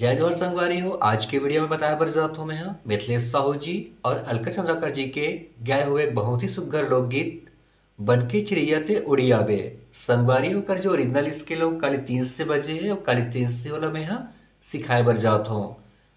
जय जवाहर संगवारी हो। आज के वीडियो में बताया बर जात हूँ मैं मिथिलेश साहू जी और अलका चंद्राकर जी के गाए हुए एक बहुत ही सुघर लोकगीत बनके चिड़िया ते उड़ी आवे। संगवारी होकर जो ओरिजिनल इसके लोग काली 3 से बजे है और काली 3 से वाला मैं यहाँ सिखाए बर जात हूँ।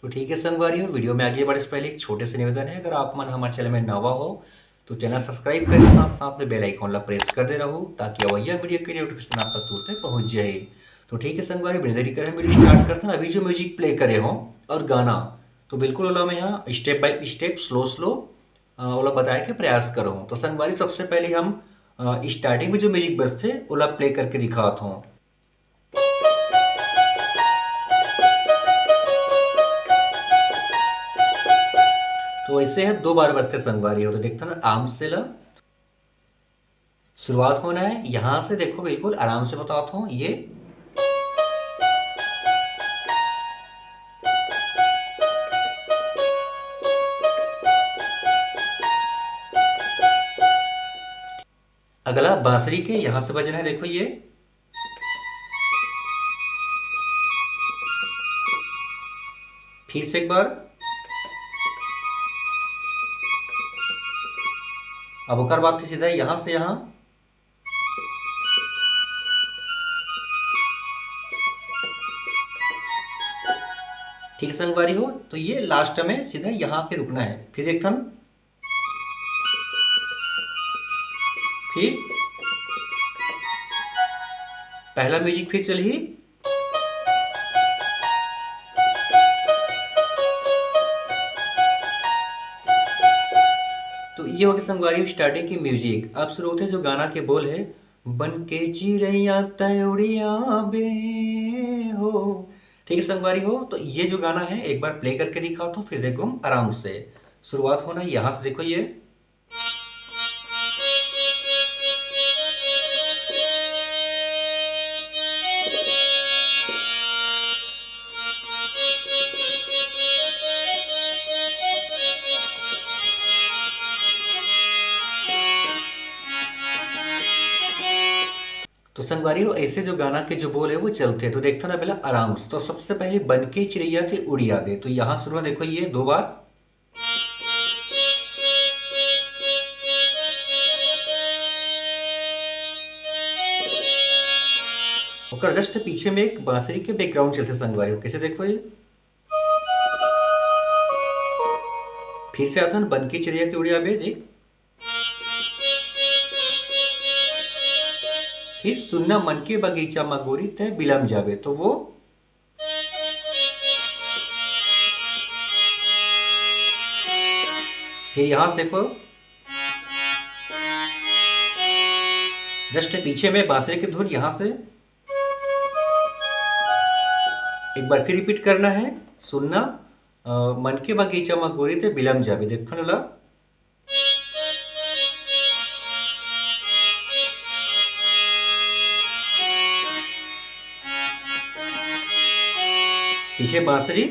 तो ठीक है संगवारी हो, वीडियो में आगे बढ़ने से पहले एक छोटे से निवेदन है, अगर आप मन हमारे चैनल में नवा हो तो चैनल सब्सक्राइब करें, साथ साथ में बेल आइकॉन ला प्रेस कर दे रहो ताकि अवैया वीडियो की नोटिफिकेशन आप तक तुरंत पहुंच जाए। तो ठीक है संगवारी, बिना देरी करे हम वीडियो स्टार्ट करते हैं। अभी जो म्यूजिक प्ले करे हो और गाना तो बिल्कुल ओला मैं यहाँ step by step slow slow ओला बताए के प्रयास करो। तो संगवारी सबसे पहले हम स्टार्टिंग में जो म्यूजिक बजते ओला प्ले करके दिखाता हूँ। तो ऐसे है 2 बार बजते संगवारी हो। तो देखते ना आराम से ला शुरुआत होना है यहाँ से, देखो बिल्कुल आराम से बताता हूँ। ये अगला बांसुरी के यहां से बजना है, देखो ये फिर से एक बार। अब ओकर बाद सीधा यहां से यहां ठीक संगवारी हो। तो ये लास्ट में सीधा यहां के रुकना है। फिर देखता हम, फिर पहला म्यूजिक फिर चलिए। तो ये हो गया संगवारी स्टार्टिंग की म्यूजिक। अब शुरू होते जो गाना के बोल है, बन के चिड़ैया तउड़िया बे हो। ठीक है संगवारी हो। तो ये जो गाना है एक बार प्ले करके दिखाओ तो फिर देखो हम आराम से शुरुआत होना है यहां से। देखो ये तो संगवारी हो ऐसे जो गाना के जो बोल है वो चलते हैं। तो देखते ना पहले आराम से। तो सबसे पहले बन के चिड़ैया थे उड़िया दे, तो यहां शुरुआत देखो ये 2 बार। और जस्ट पीछे में एक बांसुरी के बैकग्राउंड चलते संगवारी हो, कैसे देखो ये फिर से आता ना बन के चिड़ैया थे उड़िया बे। देख फिर सुनना मन के बगीचा मगोरी तय बिलम जावे, तो वो फिर यहां से देखो जस्ट पीछे में बांसुरी की धुन यहां से एक बार फिर रिपीट करना है। सुनना मन के बगीचा मगोरी तय बिलम जावे, देखो ना पीछे बांसुरी।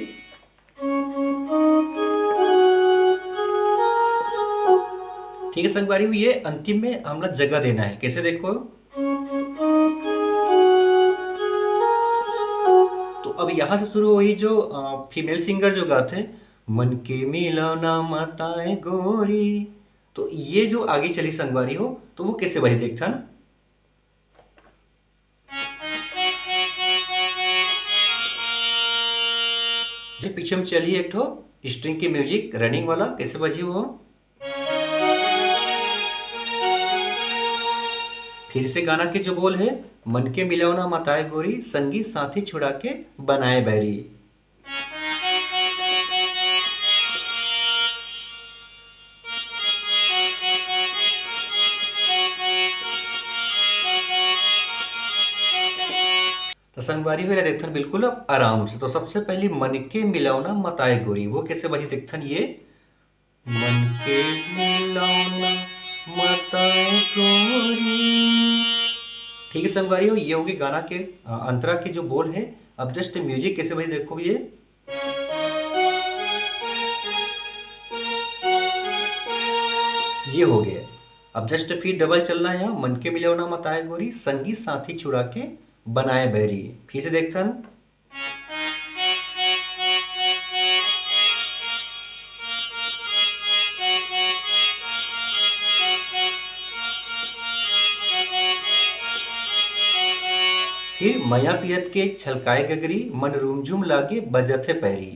ठीक है संगवारी, ये अंतिम में हम लोग जगह देना है, कैसे देखो। तो अब यहां से शुरू हुई जो फीमेल सिंगर जो गाते हैं, मन के मिलौना माताए गोरी, तो ये जो आगे चली संगवारी हो तो वो कैसे बजे देखता ना। जो पीछे में चली एक ठो स्ट्रिंग की म्यूजिक रनिंग वाला, कैसे बजी वो। फिर से गाना के जो बोल है, मन के मिलौना माताए गोरी संगी साथी छुड़ा के बनाए बैरी। तो संगवारी हो देखथन बिल्कुल अब आराम से। तो सबसे पहले मन के मिलौना मताए गोरी, वो कैसे बजी देखथन ये, मन के मिलौना मताए गोरी। ठीक है संगवारी हो, ये होगी गाना के अंतरा के जो बोल है। अब जस्ट म्यूजिक कैसे बजी देखो ये, ये हो गया। अब जस्ट फिर डबल चलना है, मन के मिलौना मताए गोरी संगी साथी छुड़ा के बनाए बैरी। फिर से देखथन, फिर मया पियत के छलकाए गगरी मन रूमझुम लागे बजत है पैरी।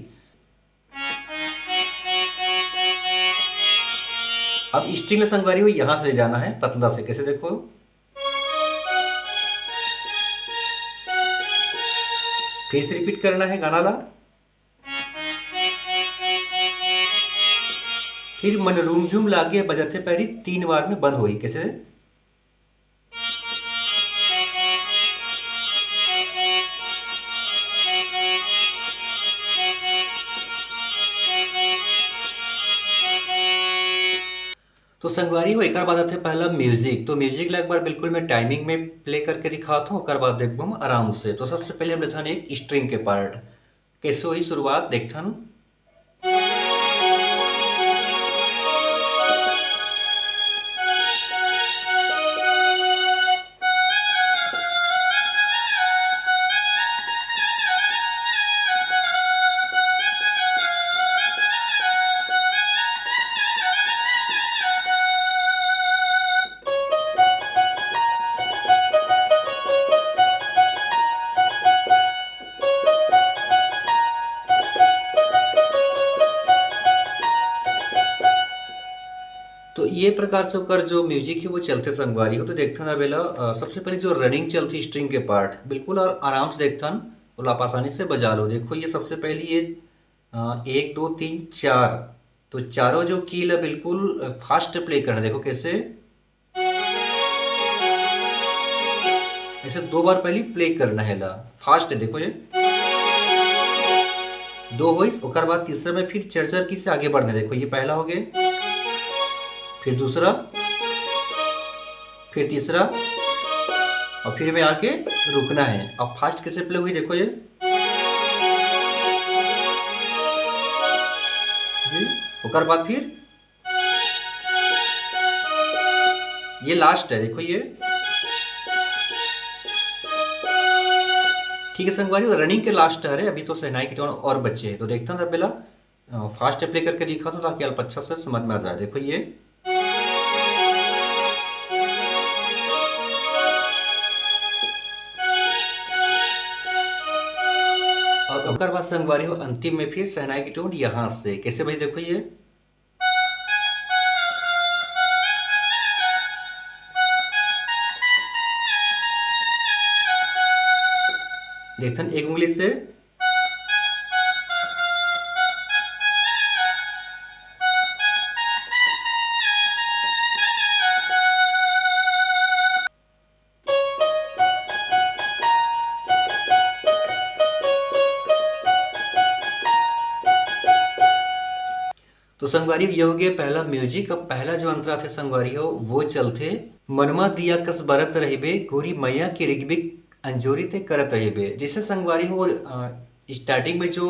अब स्ट्रिंग संगवारी हो यहां से ले जाना है पतला से, कैसे देखो, फिर से रिपीट करना है गाना ला। फिर मन रूमझुम लागे बजते पैरी 3 बार में बंद हुई, कैसे, तो संगवारी हो एक बार बात है पहला म्यूजिक। तो म्यूजिक ला एक बार बिल्कुल मैं टाइमिंग में प्ले करके दिखाता हूँ, एक बाद देखो हम आराम से। तो सबसे पहले हम लेथन एक स्ट्रिंग के पार्ट, कैसे हुई शुरुआत देखथन। तो ये प्रकार से होकर जो म्यूजिक है वो चलते संगवारी हो। तो देखथन अबेला सबसे पहले जो रनिंग चलती स्ट्रिंग के पार्ट बिल्कुल और आराम से देखथन, तो आप आसानी से बजा लो। देखो ये सबसे पहली ये 1 2 3 4, तो चारों जो कील है बिल्कुल फास्ट प्ले करना। देखो कैसे, ऐसे 2 बार पहले प्ले करना है ला फास्ट है। देखो ये 2 हो, उसके बाद तीसरा में फिर चरचर की से आगे बढ़ना। देखो ये पहला हो गया, फिर दूसरा, फिर तीसरा, और फिर में आके रुकना है। अब फास्ट कैसे प्ले हुई देखो ये, उसके बाद फिर ये लास्ट है। देखो ये ठीक है संगवारी, रनिंग के लास्ट है। अभी तो शहनाई की टोन और बच्चे हैं, तो देखता हूँ पहला फास्ट प्ले करके दिखा दो ताकि आप अच्छा से समझ में आ जाए। देखो ये और उसके बाद संगवारी हो अंतिम में फिर शहनाई की टोन यहां से, कैसे भाई देखो ये देखथन एक उंगली से, तो संगवारी ये हो गया पहला म्यूजिक। अब पहला जो अंतरा थे संगवारी हो वो चलते मनमा दिया कस बरत रहिबे गोरी मैया की रिगबिक अंजोरी ते करत रहिबे। जैसे संगवारी हो स्टार्टिंग में जो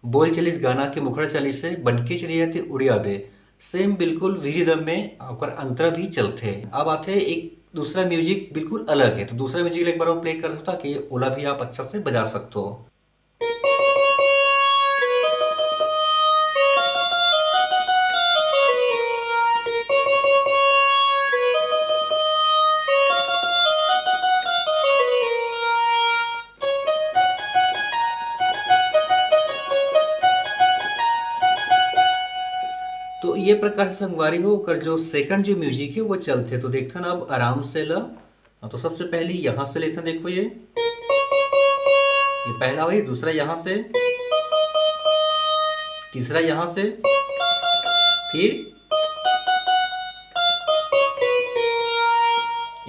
बोल चलिस गाना के मुखड़ा चलिस से बनके चलिए थे उड़िया बे, सेम बिल्कुल विरिदम में और अंतरा भी चलते। अब आते एक दूसरा म्यूजिक बिल्कुल अलग है, तो दूसरा म्यूजिक एक बार प्ले कर सकता कि ओला भी आप अच्छा से बजा सकते हो। तो ये प्रकार से संगवारी हो कर जो सेकंड जो म्यूजिक है वो चलते। तो देखते ना अब आराम से ला। तो सबसे पहले यहां से लेते, देखो ये पहला हुई, दूसरा यहां से, तीसरा यहां से, फिर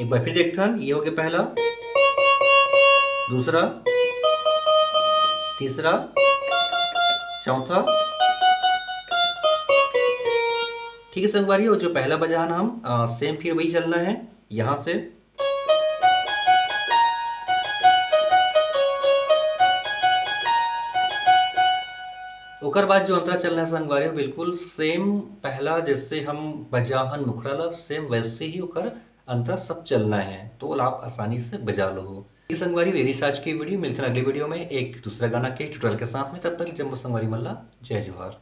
एक बार फिर देखते हैं, ये हो गया पहला, दूसरा, तीसरा, चौथा। ठीक है संगवारी हो जो पहला बजाना हम सेम फिर वही चलना है यहां से, ओकर बाद जो अंतरा चलना है संगवारी हो बिल्कुल सेम पहला जैसे हम बजाहन मुखड़ा सेम वैसे ही ओकर अंतरा सब चलना है, तो आप आसानी से बजा लो। संगवारी मेरी आज की वीडियो मिलते हैं अगली वीडियो में एक दूसरा गाना के ट्यूटोरियल के साथ में। तब तक जम्मू संगवारी मल्ला, जय जवाहर।